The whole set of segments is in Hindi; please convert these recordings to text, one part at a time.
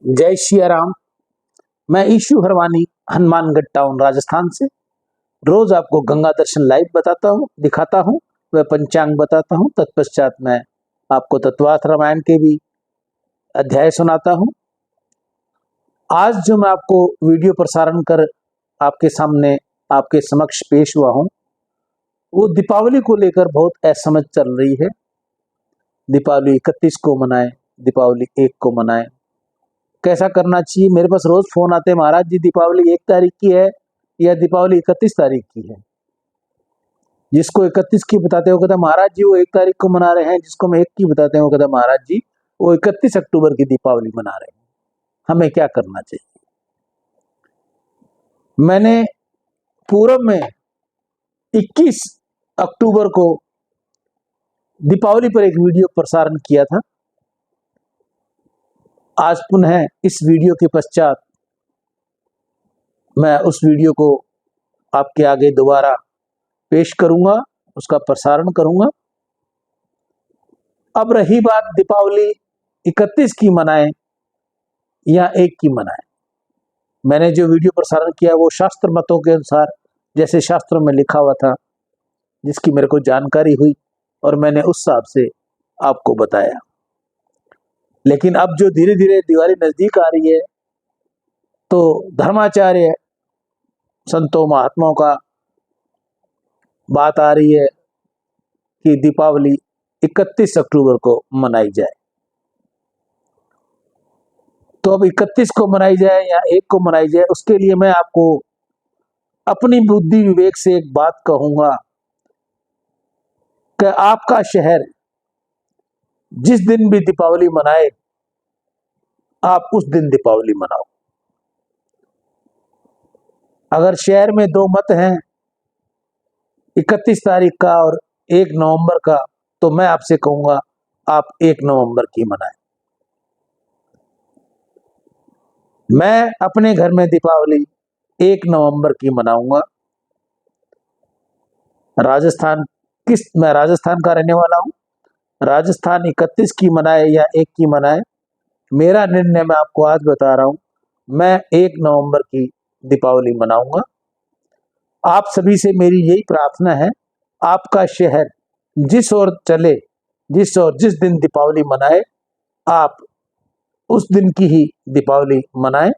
जय श्री राम। मैं ईशु हरवानी हनुमानगढ़ टाउन राजस्थान से रोज आपको गंगा दर्शन लाइव बताता हूँ, दिखाता हूँ, वह पंचांग बताता हूँ। तत्पश्चात मैं आपको तत्वार्थ रामायण के भी अध्याय सुनाता हूँ। आज जो मैं आपको वीडियो प्रसारण कर आपके सामने आपके समक्ष पेश हुआ हूँ, वो दीपावली को लेकर बहुत असमझ चल रही है। दीपावली 31 को मनाएं, दीपावली 1 को मनाएं, कैसा करना चाहिए। मेरे पास रोज फोन आते हैं, महाराज जी दीपावली 1 तारीख की है या दीपावली 31 तारीख की है। जिसको 31 की बताते हैं वो कहता है महाराज जी वो 1 तारीख को मना रहे हैं, जिसको हम 1 की बताते हैं वो कहता है महाराज जी वो 31 अक्टूबर की दीपावली मना रहे हैं। हमें क्या करना चाहिए। मैंने पूर्व में 21 अक्टूबर को दीपावली पर एक वीडियो प्रसारण किया था। आज पुनः इस वीडियो के पश्चात मैं उस वीडियो को आपके आगे दोबारा पेश करूंगा, उसका प्रसारण करूंगा। अब रही बात दीपावली 31 की मनाएं या 1 की मनाएं, मैंने जो वीडियो प्रसारण किया वो शास्त्र मतों के अनुसार जैसे शास्त्रों में लिखा हुआ था, जिसकी मेरे को जानकारी हुई और मैंने उस हिसाब से आपको बताया। लेकिन अब जो धीरे धीरे दिवाली नजदीक आ रही है तो धर्माचार्य संतों महात्माओं का बात आ रही है कि दीपावली 31 अक्टूबर को मनाई जाए। तो अब 31 को मनाई जाए या 1 को मनाई जाए, उसके लिए मैं आपको अपनी बुद्धि विवेक से एक बात कहूंगा कि आपका शहर जिस दिन भी दीपावली मनाए, आप उस दिन दीपावली मनाओ। अगर शहर में 2 मत हैं, 31 तारीख का और 1 नवंबर का, तो मैं आपसे कहूंगा आप 1 नवंबर की मनाएं। मैं अपने घर में दीपावली 1 नवंबर की मनाऊंगा। मैं राजस्थान का रहने वाला हूं। राजस्थान 31 की मनाए या 1 की मनाए, मेरा निर्णय मैं आपको आज बता रहा हूं। मैं 1 नवंबर की दीपावली मनाऊंगा। आप सभी से मेरी यही प्रार्थना है, आपका शहर जिस ओर चले, जिस दिन दीपावली मनाए, आप उस दिन की ही दीपावली मनाएं।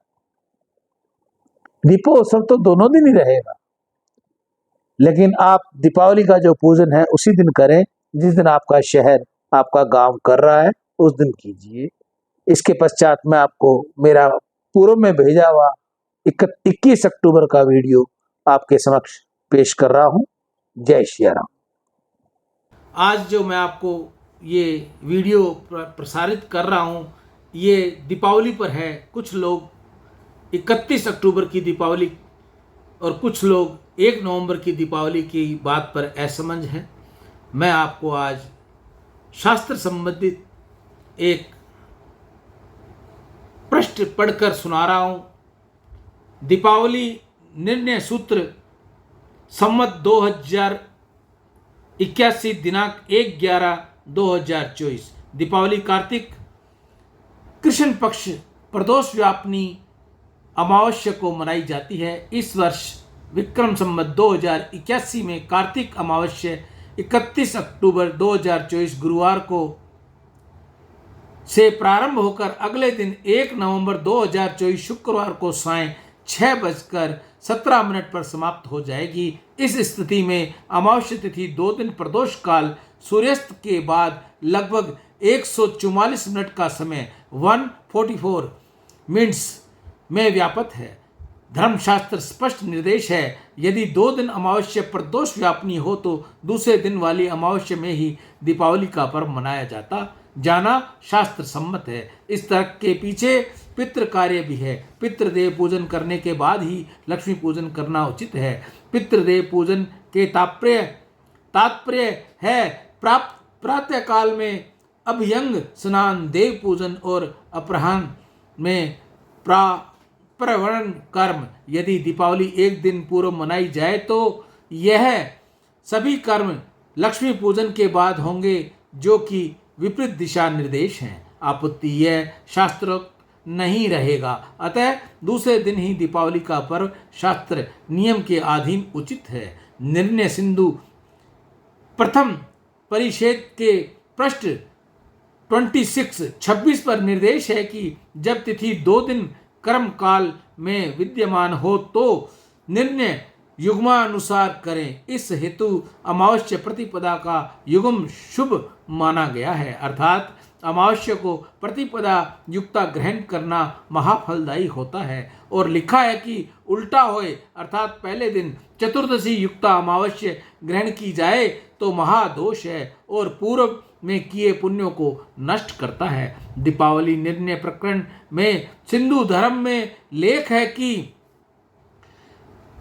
दीपोत्सव तो दोनों दिन ही रहेगा, लेकिन आप दीपावली का जो पूजन है उसी दिन करें जिस दिन आपका शहर, आपका गांव कर रहा है, उस दिन कीजिए। इसके पश्चात मैं आपको मेरा पूर्व में भेजा हुआ 21 अक्टूबर का वीडियो आपके समक्ष पेश कर रहा हूं। जय श्री राम। आज जो मैं आपको ये वीडियो प्रसारित कर रहा हूँ ये दीपावली पर है। कुछ लोग 31 अक्टूबर की दीपावली और कुछ लोग 1 नवंबर की दीपावली की बात पर असमंज हैं। मैं आपको आज शास्त्र संबंधित एक पृष्ठ पढ़कर सुना रहा हूँ। दीपावली निर्णय सूत्र संवत 2081 दिनांक 1/11/2024। दीपावली कार्तिक कृष्ण पक्ष प्रदोष व्यापनी अमावस्या को मनाई जाती है। इस वर्ष विक्रम संवत 2081 में कार्तिक अमावस्या 31 अक्टूबर 2024 गुरुवार को से प्रारंभ होकर अगले दिन 1 नवंबर 2024 शुक्रवार को सायं 6:17 पर समाप्त हो जाएगी। इस स्थिति में अमावस्या तिथि 2 दिन प्रदोष काल सूर्यास्त के बाद लगभग 144 मिनट का समय 144 मिनट्स में व्यापत है। धर्मशास्त्र स्पष्ट निर्देश है, यदि 2 दिन अमावस्या प्रदोष व्यापनी हो तो दूसरे दिन वाली अमावस्या में ही दीपावली का पर्व मनाया जाना शास्त्र सम्मत है। इस तर्क के पीछे पितृ कार्य भी है। पितृदेव पूजन करने के बाद ही लक्ष्मी पूजन करना उचित है। पितृदेव पूजन के तात्पर्य है प्रातः काल में अभ्यंग स्नान, देव पूजन और अपराह्न में प्रवरण कर्म। यदि दीपावली 1 दिन पूर्व मनाई जाए तो यह सभी कर्म लक्ष्मी पूजन के बाद होंगे, जो कि विपरीत दिशा निर्देश हैं। आपत्ति यह शास्त्रोक्त नहीं रहेगा। अतः दूसरे दिन ही दीपावली का पर्व शास्त्र नियम के अधीन उचित है। निर्णय सिंधु प्रथम परिच्छेद के पृष्ठ 26 पर निर्देश है कि जब तिथि 2 दिन कर्म काल में विद्यमान हो तो निर्णय युग्मानुसार करें। इस हेतु अमावस्या प्रतिपदा का युग्म शुभ माना गया है, अर्थात अमावस्या को प्रतिपदा युक्ता ग्रहण करना महाफलदायी होता है। और लिखा है कि उल्टा होए अर्थात पहले दिन चतुर्दशी युक्ता अमावस्या ग्रहण की जाए तो महादोष है और पूर्व में किए पुण्यों को नष्ट करता है। दीपावली निर्णय प्रकरण में सिंधु धर्म में लेख है कि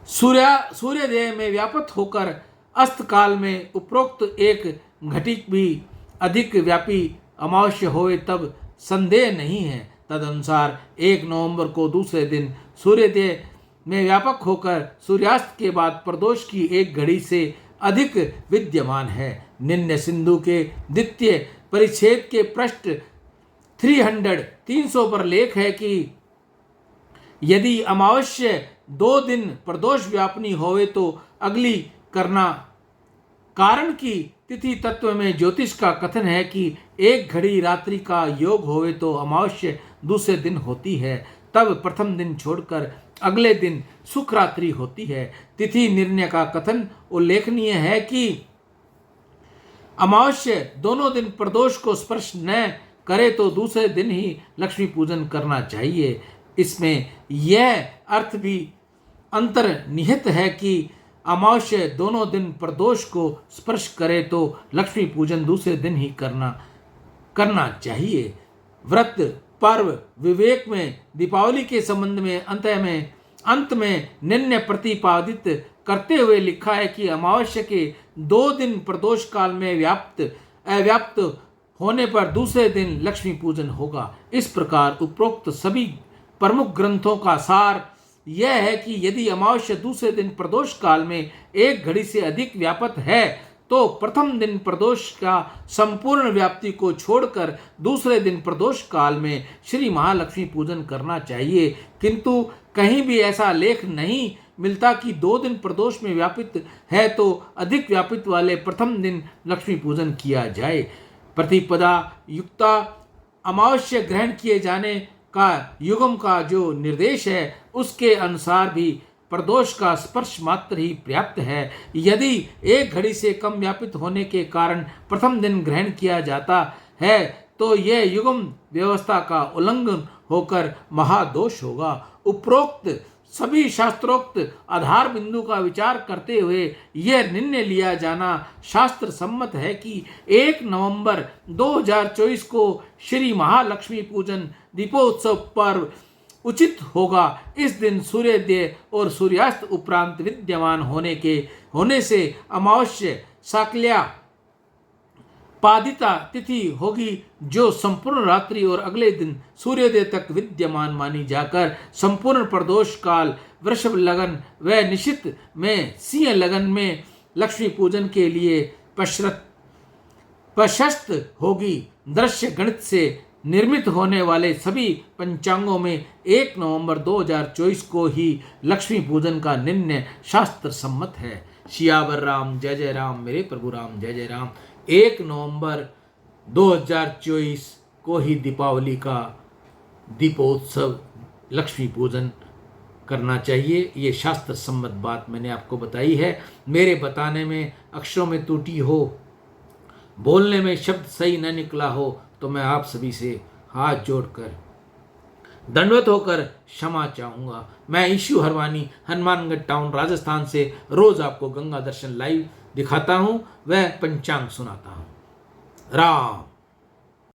सूर्योदय में व्याप्त होकर अस्त काल में उपरोक्त एक घटिक भी अधिक व्यापी अमावस्या होए तब संदेह नहीं है। तदनुसार 1 नवंबर को दूसरे दिन सूर्योदय में व्यापक होकर सूर्यास्त के बाद प्रदोष की एक घड़ी से अधिक विद्यमान है। निम्न सिंधु के द्वितीय परिच्छेद के पृष्ठ 300 पर लेख है कि यदि अमावस्या 2 दिन प्रदोष व्यापनी होवे तो अगली करना। कारण की तिथि तत्व में ज्योतिष का कथन है कि एक घड़ी रात्रि का योग होवे तो अमावस्या दूसरे दिन होती है, तब प्रथम दिन छोड़कर अगले दिन सुख रात्रि होती है। तिथि निर्णय का कथन उल्लेखनीय है कि अमावस्या दोनों दिन प्रदोष को स्पर्श न करे तो दूसरे दिन ही लक्ष्मी पूजन करना चाहिए। इसमें यह अर्थ भी अंतर्निहित है कि अमावस्या दोनों दिन प्रदोष को स्पर्श करे तो लक्ष्मी पूजन दूसरे दिन ही करना चाहिए। व्रत पर्व विवेक में दीपावली के संबंध में अंत में निर्णय प्रतिपादित करते हुए लिखा है कि अमावस्या के 2 दिन प्रदोष काल में अव्याप्त होने पर दूसरे दिन लक्ष्मी पूजन होगा। इस प्रकार उपरोक्त सभी प्रमुख ग्रंथों का सार यह है कि यदि अमावस्या दूसरे दिन प्रदोष काल में एक घड़ी से अधिक व्यापक है तो प्रथम दिन प्रदोष का संपूर्ण व्याप्ति को छोड़कर दूसरे दिन प्रदोष काल में श्री महालक्ष्मी पूजन करना चाहिए। किंतु कहीं भी ऐसा लेख नहीं मिलता कि 2 दिन प्रदोष में व्यापित है तो अधिक व्यापित वाले प्रथम दिन लक्ष्मी पूजन किया जाए। प्रतिपदा युक्ता अमावस्या ग्रहण किए जाने का युगम का जो निर्देश है उसके अनुसार भी प्रदोष का स्पर्श मात्र ही पर्याप्त है। यदि एक घड़ी से कम व्यापित होने के कारण प्रथम दिन ग्रहण किया जाता है तो यह युगम व्यवस्था का उल्लंघन होकर महादोष होगा। उपरोक्त सभी शास्त्रोक्त आधार बिंदु का विचार करते हुए यह निर्णय लिया जाना शास्त्र सम्मत है कि 1 नवंबर 2024 को श्री महालक्ष्मी पूजन दीपोत्सव पर्व उचित होगा। इस दिन सूर्योदय और सूर्यास्त उपरांत विद्यमान होने से अमावस्या शाक्ल्या पादिता तिथि होगी जो संपूर्ण रात्रि और अगले दिन सूर्योदय तक विद्यमान मानी जाकर संपूर्ण प्रदोष काल वृषभ लगन व निशित में सिंह लगन में लक्ष्मी पूजन के लिए प्रशस्त होगी। दृश्य गणित से निर्मित होने वाले सभी पंचांगों में 1 नवंबर 2024 को ही लक्ष्मी पूजन का निर्णय शास्त्र सम्मत है। सियावर राम जय जय राम, मेरे प्रभु राम जय जय राम। 1 नवंबर 2024 को ही दीपावली का दीपोत्सव लक्ष्मी पूजन करना चाहिए। ये शास्त्र सम्मत बात मैंने आपको बताई है। मेरे बताने में अक्षरों में त्रुटि हो, बोलने में शब्द सही न निकला हो तो मैं आप सभी से हाथ जोड़कर दंडवत होकर क्षमा चाहूँगा। मैं ईशु हरवानी हनुमानगढ़ टाउन राजस्थान से रोज आपको गंगा दर्शन लाइव दिखाता हूँ व पंचांग सुनाता हूँ। राम।